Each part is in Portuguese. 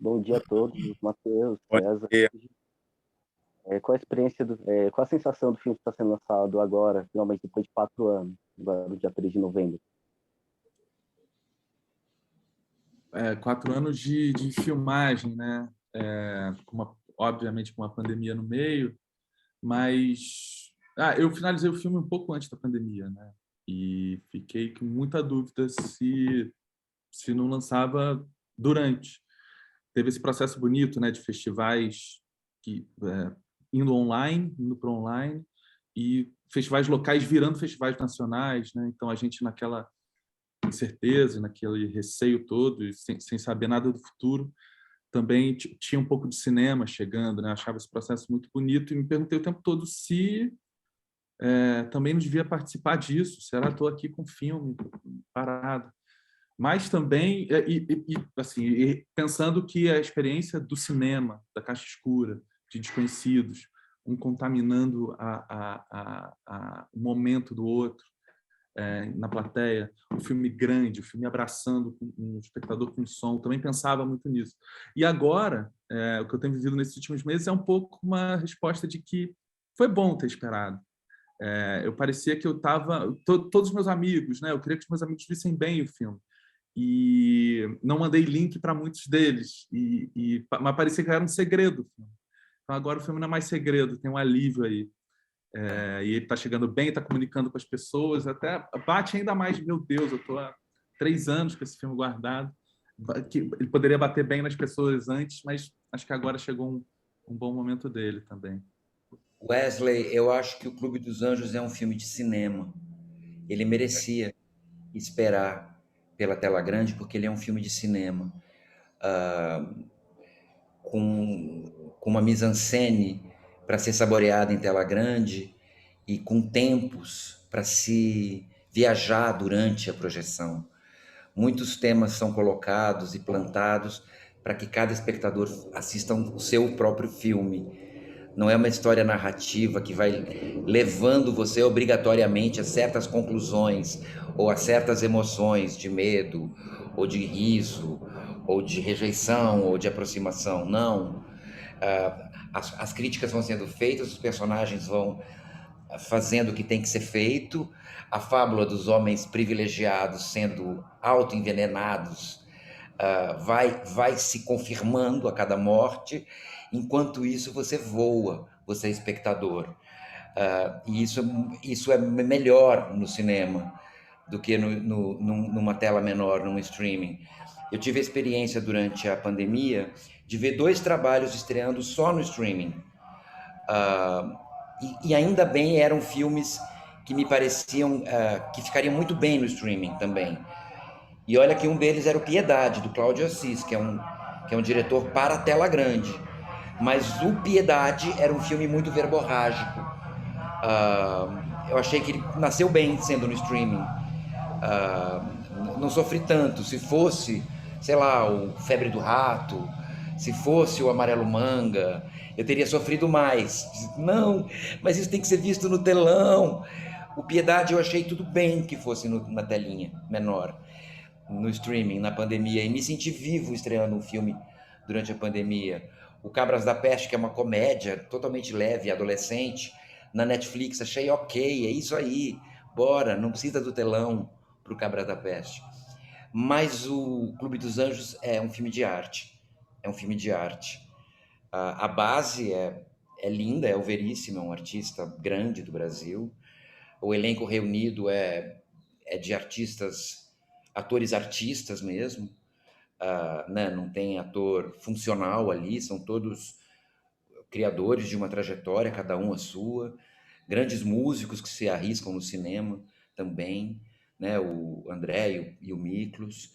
Bom dia a todos, Matheus, Bom César. dia. Qual a experiência qual a sensação do filme que está sendo lançado agora, finalmente depois de 4 anos, agora no dia 3 de novembro? 4 anos de filmagem, né? Obviamente com uma pandemia no meio, mas eu finalizei o filme um pouco antes da pandemia, né? E fiquei com muita dúvida se não lançava durante. Teve esse processo bonito, né, de festivais indo para online e festivais locais virando festivais nacionais, né? Então a gente naquela incerteza, naquele receio todo, e sem saber nada do futuro, também tinha um pouco de cinema chegando, né? Achava esse processo muito bonito e me perguntei o tempo todo se também não devia participar disso. Será que estou aqui com o filme parado? Mas também, assim, pensando que a experiência do cinema, da caixa escura, de desconhecidos, um contaminando o momento do outro, na plateia, um filme grande, um filme abraçando um espectador com som, também pensava muito nisso. E agora, o que eu tenho vivido nesses últimos meses é um pouco uma resposta de que foi bom ter esperado. Eu parecia que eu estava... Todos os meus amigos, né? Eu queria que os meus amigos vissem bem o filme. E não mandei link para muitos deles, mas parecia que era um segredo. Então agora o filme não é mais segredo, tem um alívio aí. E ele está chegando bem, está comunicando com as pessoas, até bate ainda mais, meu Deus, eu estou há 3 anos com esse filme guardado, que ele poderia bater bem nas pessoas antes, mas acho que agora chegou um bom momento dele também. Wesley, eu acho que O Clube dos Anjos é um filme de cinema. Ele merecia esperar pela tela grande, porque ele é um filme de cinema. Com uma mise-en-scène para ser saboreada em tela grande e com tempos para se viajar durante a projeção. Muitos temas são colocados e plantados para que cada espectador assista o seu próprio filme. Não é uma história narrativa que vai levando você obrigatoriamente a certas conclusões ou a certas emoções de medo, ou de riso, ou de rejeição, ou de aproximação. Não. As críticas vão sendo feitas, os personagens vão fazendo o que tem que ser feito, a fábula dos homens privilegiados sendo auto-envenenados vai se confirmando a cada morte. Enquanto isso, você voa, você é espectador. E isso é melhor no cinema do que numa tela menor, num streaming. Eu tive a experiência durante a pandemia de ver 2 trabalhos estreando só no streaming. E ainda bem eram filmes que me pareciam que ficariam muito bem no streaming também. E olha que um deles era o Piedade, do Cláudio Assis, que é um diretor para a tela grande. Mas o Piedade era um filme muito verborrágico. Eu achei que ele nasceu bem sendo no streaming. Não sofri tanto. Se fosse, sei lá, o Febre do Rato, se fosse o Amarelo Manga, eu teria sofrido mais. Não, mas isso tem que ser visto no telão. O Piedade eu achei tudo bem que fosse na telinha menor, no streaming, na pandemia, e me senti vivo estreando um filme durante a pandemia. O Cabras da Peste, que é uma comédia totalmente leve, adolescente, na Netflix, achei ok, é isso aí, bora, não precisa do telão pro Cabras da Peste. Mas o Clube dos Anjos é um filme de arte, é um filme de arte. A base é linda, é o Veríssimo, é um artista grande do Brasil. O elenco reunido é de atores artistas mesmo, né? Não tem ator funcional ali, são todos criadores de uma trajetória, cada um a sua, grandes músicos que se arriscam no cinema também, né? O André e o Miklos,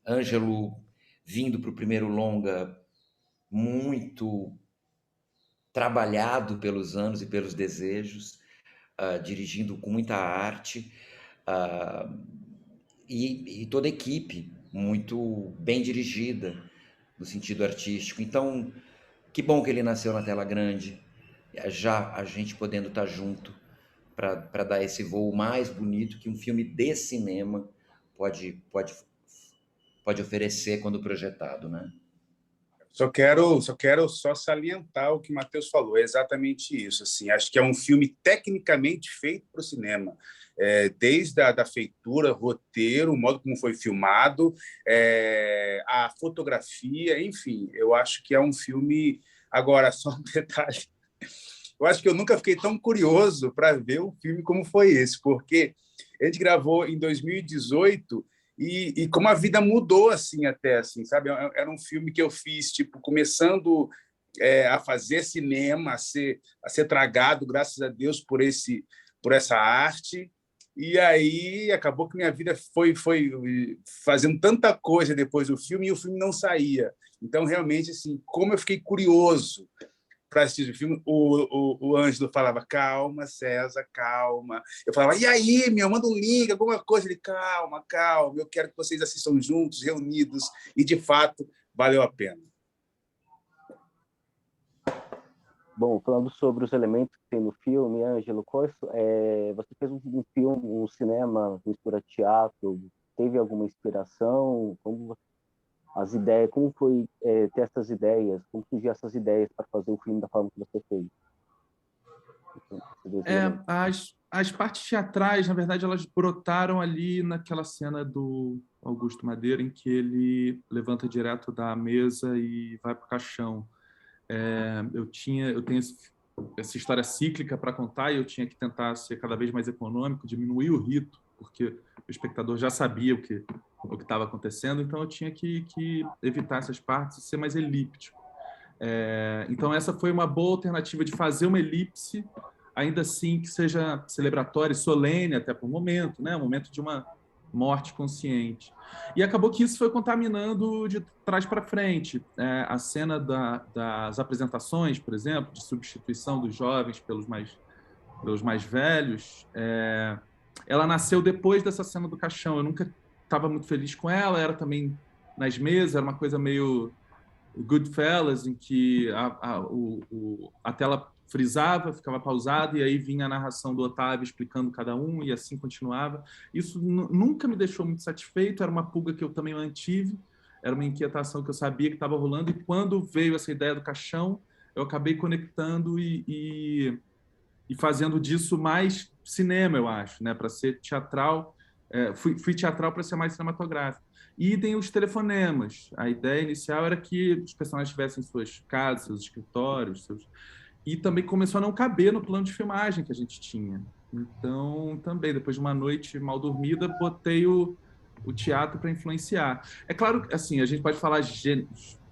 Ângelo vindo para o primeiro longa muito trabalhado pelos anos e pelos desejos, dirigindo com muita arte, e toda a equipe muito bem dirigida no sentido artístico. Então, que bom que ele nasceu na tela grande, já a gente podendo estar junto para dar esse voo mais bonito que um filme de cinema pode pode oferecer quando projetado, né? Só quero salientar o que o Matheus falou, é exatamente isso. Assim, acho que é um filme tecnicamente feito para o cinema, desde da feitura, roteiro, o modo como foi filmado, a fotografia, enfim, eu acho que é um filme. Agora, só um detalhe, eu acho que eu nunca fiquei tão curioso para ver um filme como foi esse, porque a gente gravou em 2018 e como a vida mudou assim até assim, sabe? Era um filme que eu fiz tipo começando a fazer cinema, a ser tragado, graças a Deus por essa arte. E aí acabou que minha vida foi fazendo tanta coisa depois do filme e o filme não saía. Então realmente assim, como eu fiquei curioso para assistir o filme, o Ângelo falava, calma, César, calma. Eu falava, e aí, meu, manda um link, alguma coisa. Ele, calma, calma, eu quero que vocês assistam juntos, reunidos. E, de fato, valeu a pena. Bom, falando sobre os elementos que tem no filme, Ângelo, você fez um filme, um cinema, mistura teatro, teve alguma inspiração? As ideias, como foi ter essas ideias, como surgiu essas ideias para fazer o filme da forma que você fez? As partes teatrais, na verdade, elas brotaram ali naquela cena do Augusto Madeira, em que ele levanta direto da mesa e vai para o caixão. Eu tenho essa história cíclica para contar e eu tinha que tentar ser cada vez mais econômico, diminuir o rito, porque o espectador já sabia o que estava acontecendo, então eu tinha que evitar essas partes e ser mais elíptico. Então essa foi uma boa alternativa de fazer uma elipse, ainda assim que seja celebratória e solene até para o momento, né? Um momento de uma morte consciente. E acabou que isso foi contaminando de trás para frente. A cena das apresentações, por exemplo, de substituição dos jovens pelos mais velhos, ela nasceu depois dessa cena do caixão. Eu nunca estava muito feliz com ela, era também nas mesas, era uma coisa meio Goodfellas, em que a tela frisava, ficava pausada, e aí vinha a narração do Otávio explicando cada um, e assim continuava. Isso nunca me deixou muito satisfeito, era uma pulga que eu também mantive, era uma inquietação que eu sabia que estava rolando, e quando veio essa ideia do caixão, eu acabei conectando e fazendo disso mais cinema, eu acho, né? Para ser teatral. Fui teatral para ser mais cinematográfico. E tem os telefonemas. A ideia inicial era que os personagens tivessem suas casas, seus escritórios, e também começou a não caber no plano de filmagem que a gente tinha. Então, também, depois de uma noite mal dormida, botei o teatro para influenciar. É claro que assim, a gente pode falar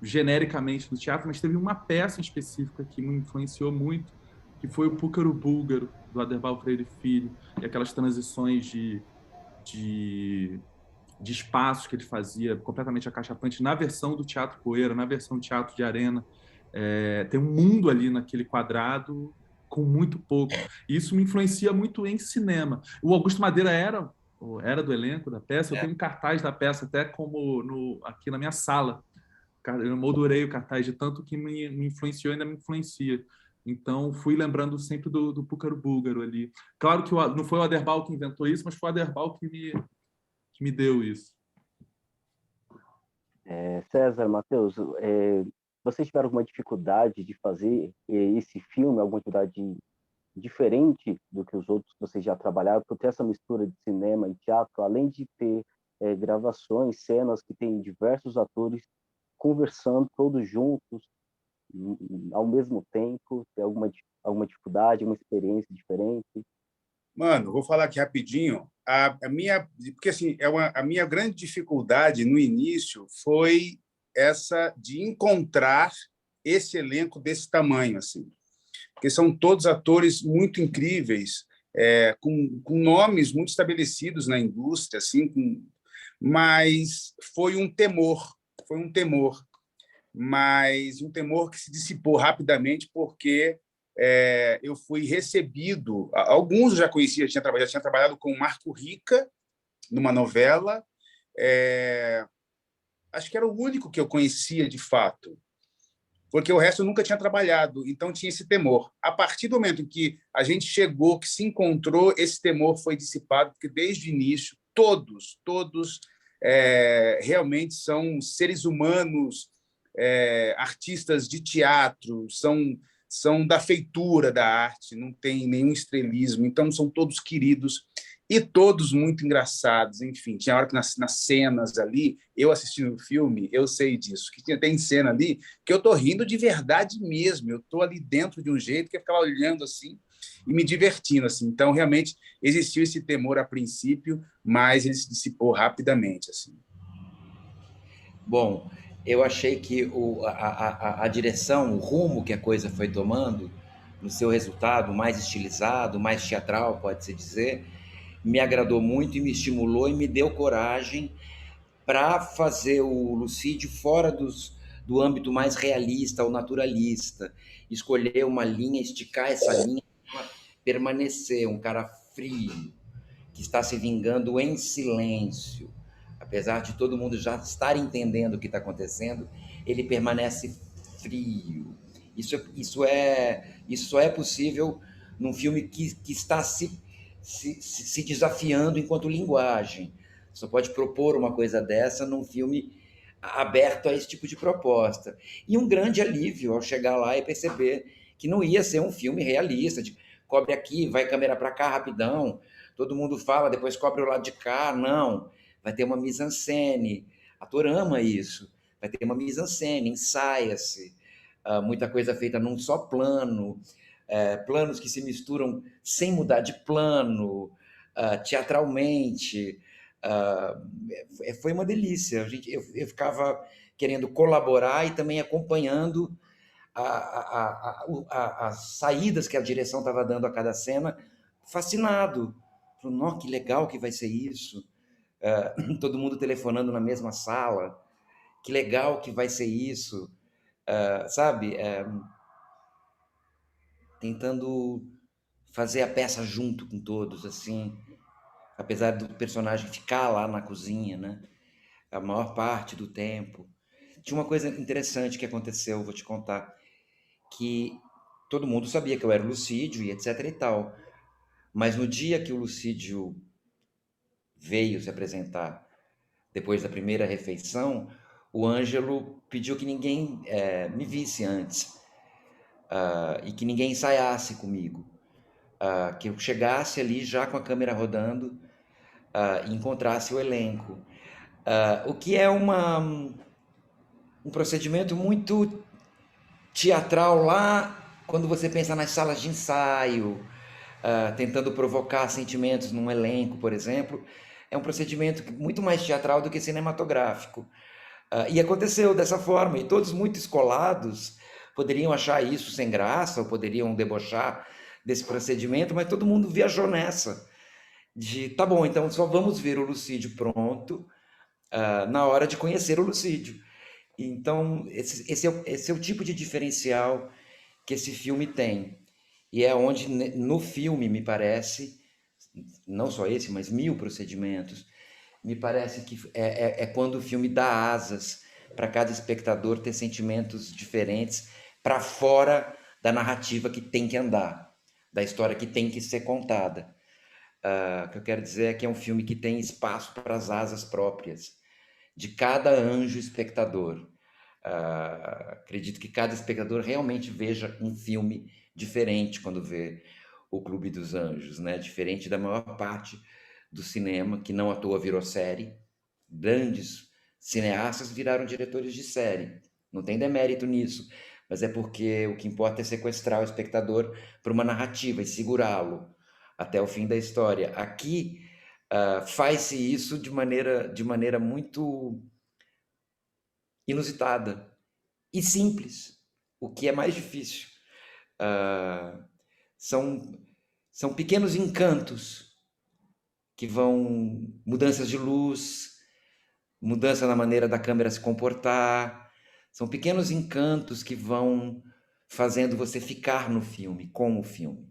genericamente do teatro, mas teve uma peça em específica que me influenciou muito, que foi o Púcaro Búlgaro, do Aderbal Freire Filho, e aquelas transições de espaços que ele fazia completamente acachapante na versão do Teatro Poeira, na versão teatro de arena. Tem um mundo ali naquele quadrado com muito pouco. E isso me influencia muito em cinema. O Augusto Madeira era do elenco da peça. Eu tenho um cartaz da peça até como aqui na minha sala. Eu moldurei o cartaz de tanto que me influenciou e ainda me influencia. Então, fui lembrando sempre do Púcaro Búlgaro ali. Claro que não foi o Aderbal que inventou isso, mas foi o Aderbal que me deu isso. César, Matheus, vocês tiveram alguma dificuldade de fazer esse filme, alguma dificuldade diferente do que os outros que vocês já trabalharam, por ter essa mistura de cinema e teatro, além de ter gravações, cenas que tem diversos atores conversando todos juntos ao mesmo tempo, tem alguma dificuldade, uma experiência diferente? Mano, vou falar aqui rapidinho. Porque assim, a minha grande dificuldade no início foi essa de encontrar esse elenco desse tamanho, assim, porque são todos atores muito incríveis, com nomes muito estabelecidos na indústria, assim, mas foi um temor, mas um temor que se dissipou rapidamente porque eu fui recebido. Alguns eu já conhecia, já tinha trabalhado com o Marco Rica numa novela. Acho que era o único que eu conhecia de fato, porque o resto eu nunca tinha trabalhado, então tinha esse temor. A partir do momento em que a gente chegou, que se encontrou, esse temor foi dissipado, porque desde o início todos realmente são seres humanos, artistas de teatro, são da feitura da arte, não tem nenhum estrelismo, então são todos queridos e todos muito engraçados. Enfim, tinha hora que nas cenas ali, eu assistindo o filme, eu sei disso, que tem cena ali que eu estou rindo de verdade mesmo, eu estou ali dentro de um jeito que eu ficava olhando assim e me divertindo. Assim. Então, realmente, existiu esse temor a princípio, mas ele se dissipou rapidamente. Assim. Bom, eu achei que a direção, o rumo que a coisa foi tomando, no seu resultado mais estilizado, mais teatral, pode-se dizer, me agradou muito e me estimulou e me deu coragem para fazer o Lucídio fora do âmbito mais realista ou naturalista. Escolher uma linha, esticar essa linha, permanecer um cara frio, que está se vingando em silêncio. Apesar de todo mundo já estar entendendo o que está acontecendo, ele permanece frio. Isso só é possível num filme que está se desafiando enquanto linguagem. Só pode propor uma coisa dessa num filme aberto a esse tipo de proposta. E um grande alívio ao chegar lá e perceber que não ia ser um filme realista, de cobre aqui, vai câmera para cá rapidão, todo mundo fala, depois cobre o lado de cá. Não, vai ter uma mise-en-scène. Ator ama isso. Vai ter uma mise-en-scène, ensaia-se. Muita coisa feita num só plano, planos que se misturam sem mudar de plano, teatralmente. Foi uma delícia. Eu ficava querendo colaborar e também acompanhando as saídas que a direção estava dando a cada cena, fascinado. Falei, que legal que vai ser isso. Todo mundo telefonando na mesma sala. Que legal que vai ser isso. Sabe? Tentando fazer a peça junto com todos, assim. Apesar do personagem ficar lá na cozinha, né? A maior parte do tempo. Tinha uma coisa interessante que aconteceu, vou te contar, que todo mundo sabia que eu era o Lucídio e etc e tal. Mas no dia que o Lucídio veio se apresentar, depois da primeira refeição, o Ângelo pediu que ninguém me visse antes, e que ninguém ensaiasse comigo. Que eu chegasse ali já com a câmera rodando e encontrasse o elenco. O que é um procedimento muito teatral lá, quando você pensa nas salas de ensaio, tentando provocar sentimentos num elenco, por exemplo. É um procedimento muito mais teatral do que cinematográfico. E aconteceu dessa forma, e todos muito escolados poderiam achar isso sem graça, ou poderiam debochar desse procedimento, mas todo mundo viajou nessa, de tá bom, então só vamos ver o Lucídio pronto na hora de conhecer o Lucídio. Então, esse é o tipo de diferencial que esse filme tem. E é onde, no filme, me parece, não só esse, mas 1000 procedimentos, me parece que é quando o filme dá asas para cada espectador ter sentimentos diferentes para fora da narrativa que tem que andar, da história que tem que ser contada. O que eu quero dizer é que é um filme que tem espaço para as asas próprias de cada anjo espectador. Acredito que cada espectador realmente veja um filme diferente quando vê o Clube dos Anjos, né? Diferente da maior parte do cinema, que não à toa virou série. Grandes cineastas viraram diretores de série. Não tem demérito nisso, mas é porque o que importa é sequestrar o espectador para uma narrativa e segurá-lo até o fim da história. Aqui faz-se isso de maneira muito inusitada e simples, o que é mais difícil. São pequenos encantos que vão, mudanças de luz, mudança na maneira da câmera se comportar, são pequenos encantos que vão fazendo você ficar no filme, com o filme.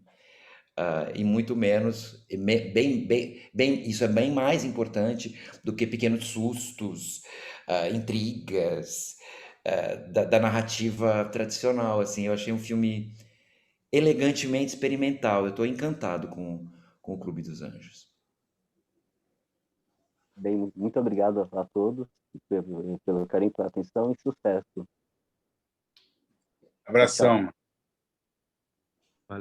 E muito menos, isso é bem mais importante do que pequenos sustos, intrigas da narrativa tradicional. Assim, eu achei um filme elegantemente experimental. Eu estou encantado com o Clube dos Anjos. Bem, muito obrigado a todos pelo carinho, pela atenção e sucesso. Abração.